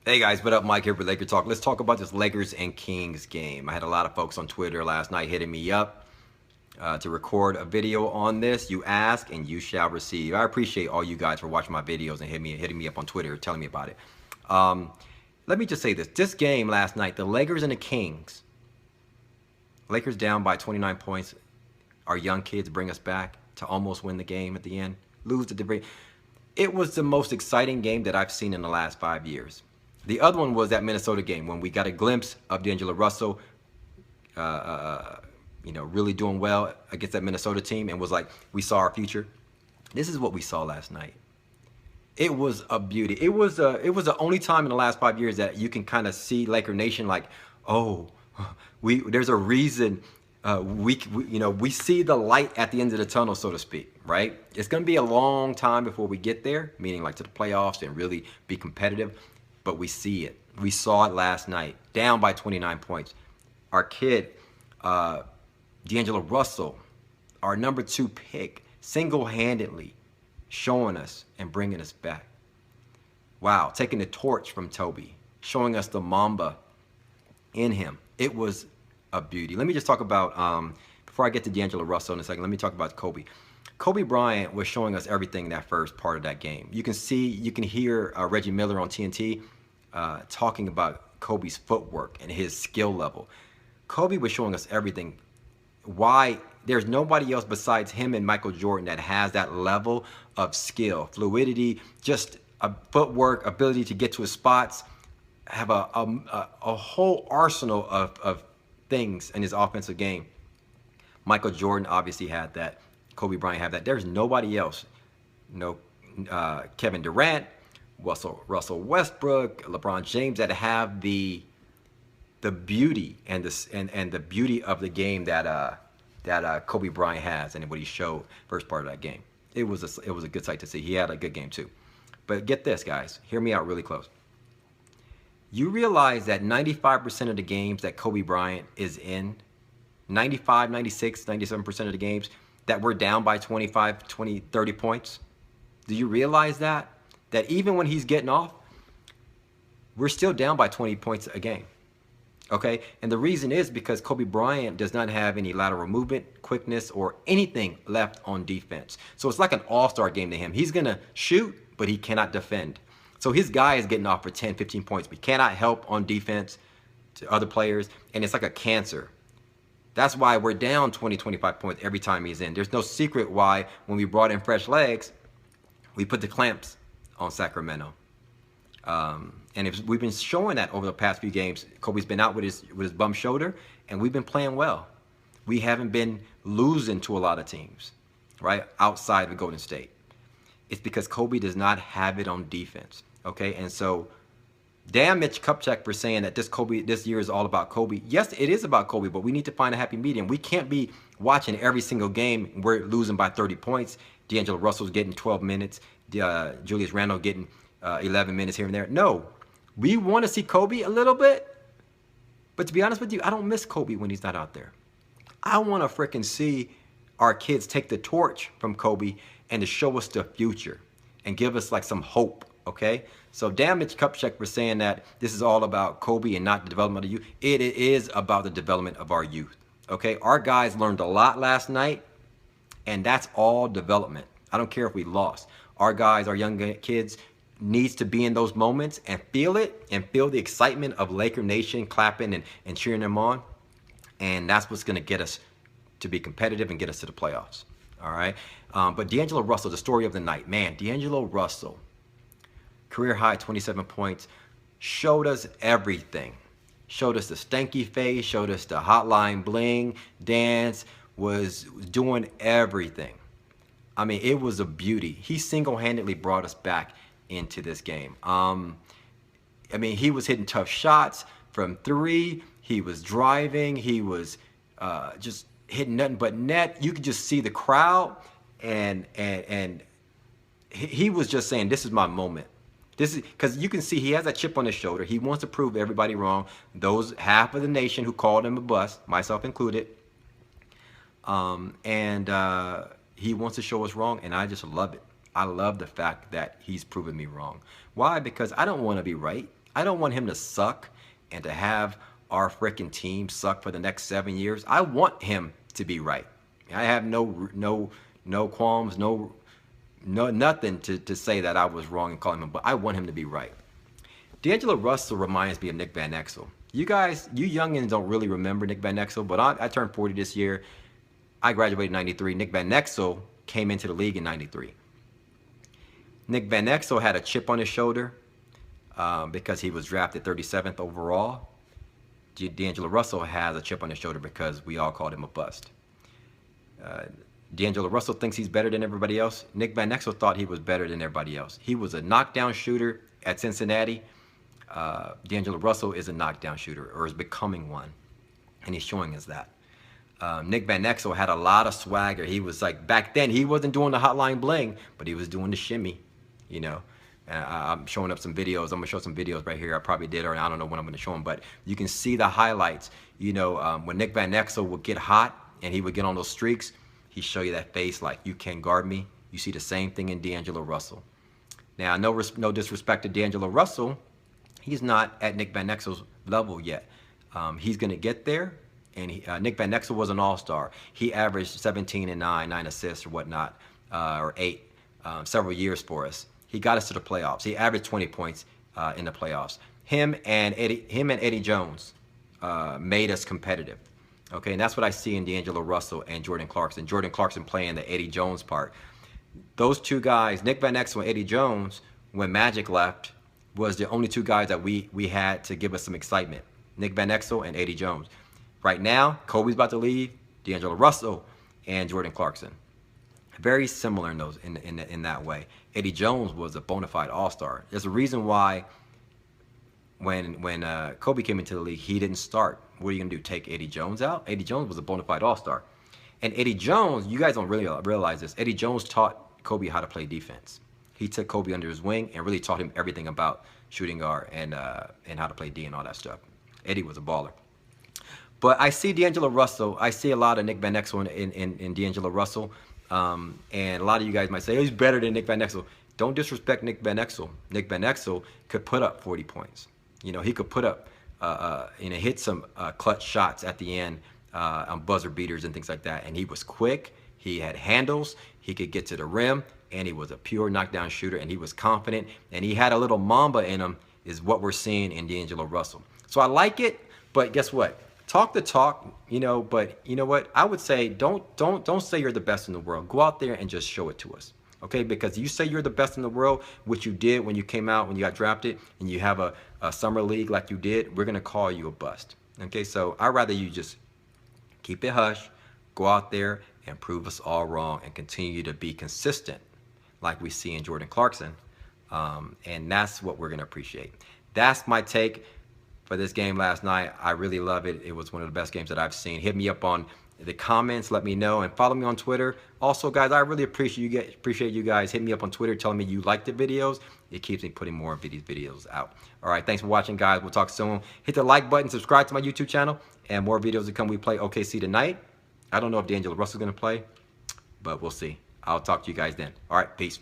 Hey guys, what up? Mike here for Laker Talk. Let's talk about this Lakers and Kings game. I had a lot of folks on Twitter last night hitting me up to record a video on this. You ask and you shall receive. I appreciate all you guys for watching my videos and hitting me up on Twitter, telling me about it. Let me just say this. This game last night, the Lakers and the Kings. Lakers down by 29 points. Our young kids bring us back to almost win the game at the end. Lose the debate. It was the most exciting game that I've seen in the last 5 years. The other one was that Minnesota game when we got a glimpse of D'Angelo Russell, really doing well against that Minnesota team, and was like, we saw our future. This is what we saw last night. It was a beauty. It was the only time in the last 5 years that you can kind of see Laker Nation like, oh, there's a reason. We see the light at the end of the tunnel, so to speak, right? It's going to be a long time before we get there, meaning like to the playoffs and really be competitive. But we see it. We saw it last night, down by 29 points. Our kid, D'Angelo Russell, our number 2 pick, single-handedly showing us and bringing us back. Wow, taking the torch from Toby, showing us the Mamba in him. It was a beauty. Let me just talk about, before I get to D'Angelo Russell in a second, let me talk about Kobe. Kobe Bryant was showing us everything that first part of that game. You can hear Reggie Miller on TNT talking about Kobe's footwork and his skill level. Kobe was showing us everything. Why there's nobody else besides him and Michael Jordan that has that level of skill, fluidity, just a footwork, ability to get to his spots, have a whole arsenal of things in his offensive game. Michael Jordan obviously had that. Kobe Bryant had that. There's nobody else. Kevin Durant, Russell Westbrook, LeBron James that have the beauty and the beauty of the game that Kobe Bryant has and what he showed first part of that game. It was a good sight to see. He had a good game too. But get this, guys. Hear me out really close. You realize that 95% of the games that Kobe Bryant is in, 95, 96, 97% of the games that we're down by 25, 20, 30 points. Do you realize that? That even when he's getting off, we're still down by 20 points a game. Okay? And the reason is because Kobe Bryant does not have any lateral movement, quickness, or anything left on defense. So it's like an all-star game to him. He's going to shoot, but he cannot defend. So his guy is getting off for 10, 15 points, but cannot help on defense to other players, and it's like a cancer. That's why we're down 20, 25 points every time he's in. There's no secret why when we brought in fresh legs, we put the clamps on Sacramento. We've been showing that over the past few games. Kobe's been out with his bum shoulder, and we've been playing well. We haven't been losing to a lot of teams, right, outside of Golden State. It's because Kobe does not have it on defense, okay? And so, damn Mitch Kupchak for saying that this year is all about Kobe. Yes, it is about Kobe, but we need to find a happy medium. We can't be watching every single game. We're losing by 30 points. D'Angelo Russell's getting 12 minutes. Julius Randle getting 11 minutes here and there. No, we want to see Kobe a little bit. But to be honest with you, I don't miss Kobe when he's not out there. I want to freaking see our kids take the torch from Kobe and to show us the future and give us like some hope, okay? So damn Mitch Kupchak for saying that this is all about Kobe and not the development of youth. It is about the development of our youth, okay? Our guys learned a lot last night, and that's all development. I don't care if we lost. Our guys, our young kids, needs to be in those moments and feel it and feel the excitement of Laker Nation clapping and cheering them on. And that's what's going to get us to be competitive and get us to the playoffs, all right? But D'Angelo Russell, the story of the night. Man, D'Angelo Russell, career high 27 points, showed us everything. Showed us the stanky face, showed us the hotline bling dance, was doing everything. I mean, it was a beauty. He single-handedly brought us back into this game. I mean, he was hitting tough shots from 3. He was driving. He was just hitting nothing but net. You could just see the crowd, and he was just saying, this is my moment. This is because you can see he has that chip on his shoulder. He wants to prove everybody wrong. Those half of the nation who called him a bust, myself included. He wants to show us wrong, and I just love it. I love the fact that he's proven me wrong. Why? Because I don't want to be right. I don't want him to suck and to have our freaking team suck for the next 7 years. I want him to be right. I have no qualms, nothing to say that I was wrong in calling him, but I want him to be right. D'Angelo Russell reminds me of Nick Van Exel. You guys, you youngins don't really remember Nick Van Exel, but I turned 40 this year. I graduated in 93. Nick Van Exel came into the league in 93. Nick Van Exel had a chip on his shoulder because he was drafted 37th overall. D'Angelo Russell has a chip on his shoulder because we all called him a bust. D'Angelo Russell thinks he's better than everybody else. Nick Van Exel thought he was better than everybody else. He was a knockdown shooter at Cincinnati. D'Angelo Russell is a knockdown shooter, or is becoming one, and he's showing us that. Nick Van Exel had a lot of swagger. He was like, back then, he wasn't doing the hotline bling, but he was doing the shimmy, you know. I'm showing up some videos. I'm gonna show some videos right here. I probably did, or I don't know when I'm gonna show them, but you can see the highlights. You know, when Nick Van Exel would get hot and he would get on those streaks, he'd show you that face like, you can't guard me. You see the same thing in D'Angelo Russell. Now, no disrespect to D'Angelo Russell, he's not at Nick Van Exel's level yet. He's gonna get there. And Nick Van Exel was an all-star. He averaged 17 and 9 assists or whatnot, or 8, several years for us. He got us to the playoffs. He averaged 20 points in the playoffs. Him and Eddie Jones made us competitive. Okay, and that's what I see in D'Angelo Russell and Jordan Clarkson. Jordan Clarkson playing the Eddie Jones part. Those two guys, Nick Van Exel and Eddie Jones, when Magic left, was the only two guys that we had to give us some excitement. Nick Van Exel and Eddie Jones. Right now, Kobe's about to leave, D'Angelo Russell and Jordan Clarkson. Very similar in that way. Eddie Jones was a bona fide all-star. There's a reason why when Kobe came into the league, he didn't start. What are you going to do, take Eddie Jones out? Eddie Jones was a bona fide all-star. And Eddie Jones, you guys don't really realize this, Eddie Jones taught Kobe how to play defense. He took Kobe under his wing and really taught him everything about shooting guard and how to play D and all that stuff. Eddie was a baller. But I see D'Angelo Russell. I see a lot of Nick Van Exel in D'Angelo Russell. And a lot of you guys might say, oh, he's better than Nick Van Exel. Don't disrespect Nick Van Exel. Nick Van Exel could put up 40 points. You know, he could put up, hit some clutch shots at the end on buzzer beaters and things like that. And he was quick. He had handles. He could get to the rim. And he was a pure knockdown shooter. And he was confident. And he had a little Mamba in him, is what we're seeing in D'Angelo Russell. So I like it. But guess what? Talk the talk, you know, but you know what? I would say don't say you're the best in the world. Go out there and just show it to us, okay? Because you say you're the best in the world, which you did when you came out, when you got drafted, and you have a summer league like you did, we're going to call you a bust, okay? So I'd rather you just keep it hush, go out there and prove us all wrong and continue to be consistent like we see in Jordan Clarkson, and that's what we're going to appreciate. That's my take for this game last night. I really love it. It was one of the best games that I've seen. Hit me up on the comments, let me know, and follow me on Twitter. Also, guys, I really appreciate you guys hitting me up on Twitter, telling me you like the videos. It keeps me putting more of these videos out. All right, thanks for watching, guys. We'll talk soon. Hit the like button, subscribe to my YouTube channel, and more videos to come. We play OKC tonight. I don't know if D'Angelo Russell's going to play, but we'll see. I'll talk to you guys then. All right, peace.